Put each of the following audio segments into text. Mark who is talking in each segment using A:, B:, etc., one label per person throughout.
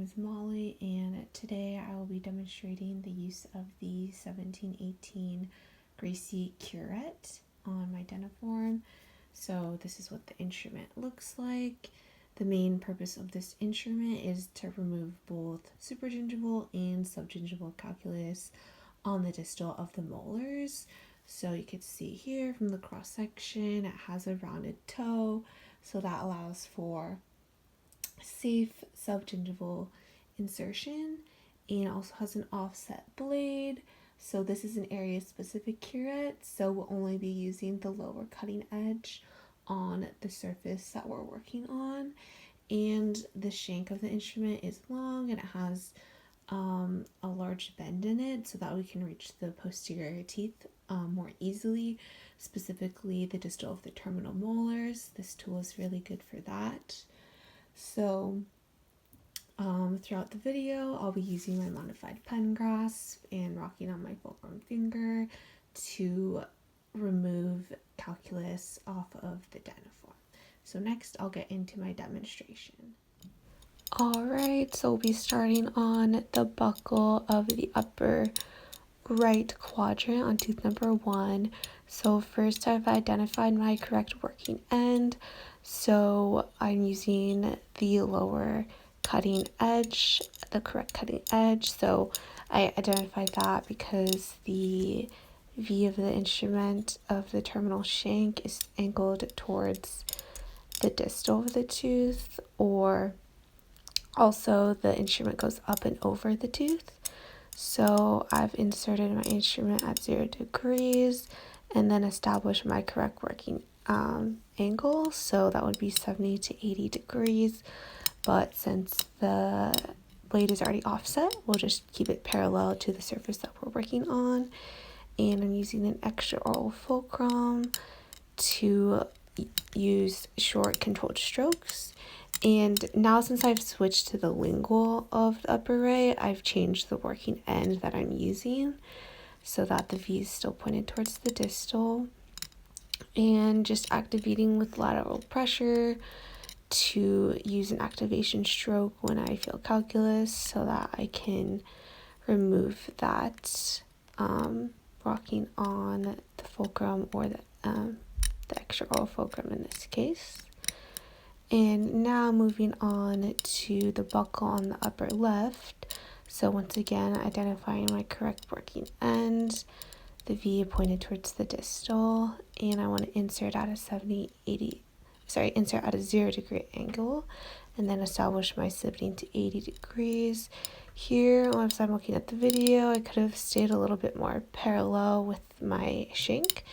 A: name is Molly, and today I will be demonstrating the use of the 1718 Gracey Curette on my dentiform. So this is what the instrument looks like. The main purpose of this instrument is to remove both supragingival and subgingival calculus on the distal of the molars. So you can see here from the cross section, it has a rounded toe, so that allows for safe subgingival insertion, and also has an offset blade. So this is an area specific curette, so we'll only be using the lower cutting edge on the surface that we're working on. And the shank of the instrument is long, and it has a large bend in it so that we can reach the posterior teeth more easily, specifically the distal of the terminal molars. This tool is really good for that. So throughout the video, I'll be using my modified pen grasp and rocking on my fulcrum finger to remove calculus off of the dentiform. So next, I'll get into my demonstration. Alright, so we'll be starting on the buccal of the upper right quadrant on tooth number 1. So first I've identified my correct working end. So I'm using the lower cutting edge, the correct cutting edge. So I identified that because the V of the instrument of the terminal shank is angled towards the distal of the tooth, or also the instrument goes up and over the tooth. So I've inserted my instrument at 0 degrees and then established my correct working angle. So that would be 70 to 80 degrees. But since the blade is already offset, we'll just keep it parallel to the surface that we're working on. And I'm using an extraoral fulcrum to use short controlled strokes. And now since I've switched to the lingual of the upper right, I've changed the working end that I'm using so that the V is still pointed towards the distal. And just activating with lateral pressure to use an activation stroke when I feel calculus so that I can remove that rocking on the fulcrum, or the extraoral fulcrum in this case. And now moving on to the buccal on the upper left. So once again, identifying my correct working end, the V pointed towards the distal, and I want to insert at a 0 degree angle, and then establish my 70 to 80 degrees. Here, once I'm looking at the video, I could have stayed a little bit more parallel with my shank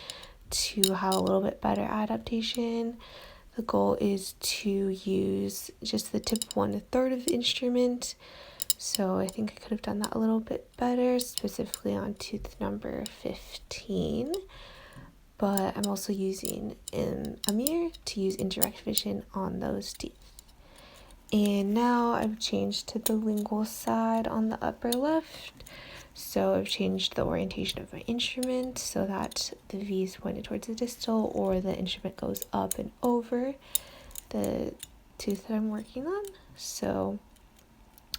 A: to have a little bit better adaptation. The goal is to use just the tip 1/3 of the instrument. So I think I could have done that a little bit better, specifically on tooth number 15. But I'm also using a mirror to use indirect vision on those teeth. And now I've changed to the lingual side on the upper left. So I've changed the orientation of my instrument so that the V is pointed towards the distal, or the instrument goes up and over the tooth that I'm working on. So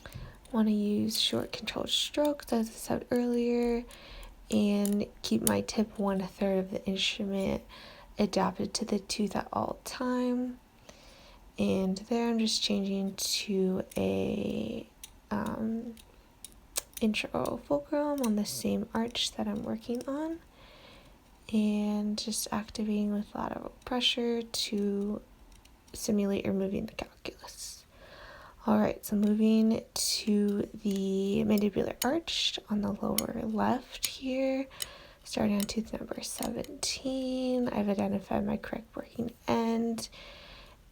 A: I want to use short controlled strokes, as I said earlier, and keep my tip 1/3 of the instrument adapted to the tooth at all time. And there I'm just changing to a intraoral fulcrum on the same arch that I'm working on, and just activating with lateral pressure to simulate removing the calculus. Alright, so moving to the mandibular arch on the lower left here, starting on tooth number 17, I've identified my correct working end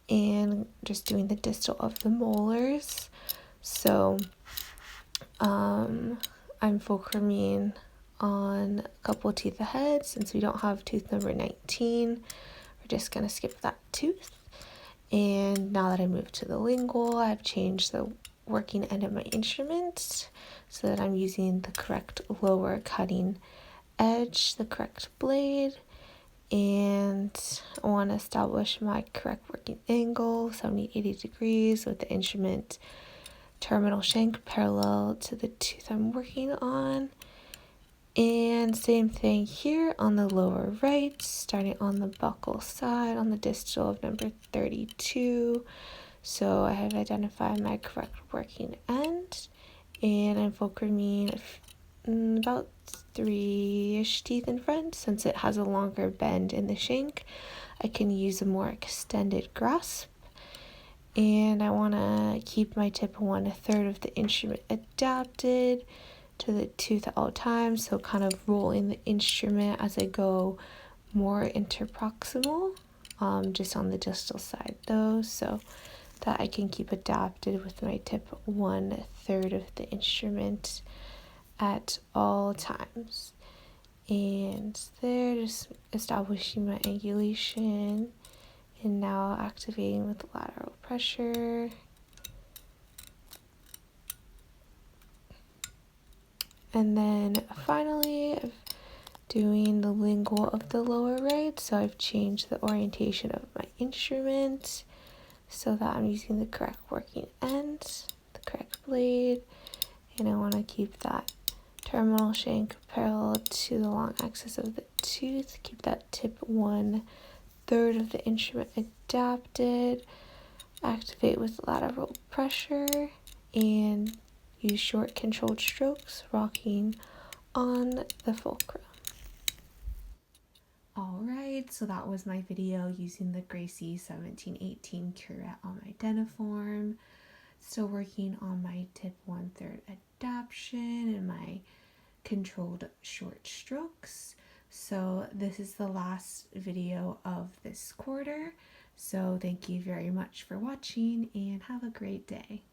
A: and just doing the distal of the molars. So I'm fulcruming on a couple teeth ahead. Since we don't have tooth number 19, we're just going to skip that tooth. And now that I moved to the lingual, I've changed the working end of my instrument so that I'm using the correct lower cutting edge, the correct blade, and I want to establish my correct working angle, 70-80 degrees, with the instrument terminal shank parallel to the tooth I'm working on. And same thing here on the lower right, starting on the buccal side on the distal of number 32. So I have identified my correct working end, and I'm fulcruming about 3-ish teeth in front. Since it has a longer bend in the shank, I can use a more extended grasp. And I want to keep my tip 1/3 of the instrument adapted to the tooth at all times, so kind of rolling the instrument as I go more interproximal, just on the distal side though, so that I can keep adapted with my tip 1/3 of the instrument at all times. And there, just establishing my angulation, and now activating with lateral pressure. And then finally, I'm doing the lingual of the lower right, so I've changed the orientation of my instrument so that I'm using the correct working end, the correct blade, and I want to keep that terminal shank parallel to the long axis of the tooth, keep that tip 1/3 of the instrument adapted, activate with lateral pressure, and use short controlled strokes, rocking on the fulcrum. Alright, so that was my video using the Gracey 1718 Curette on my deniform. Still working on my tip 1/3 adaptation and my controlled short strokes. So this is the last video of this quarter. So thank you very much for watching and have a great day.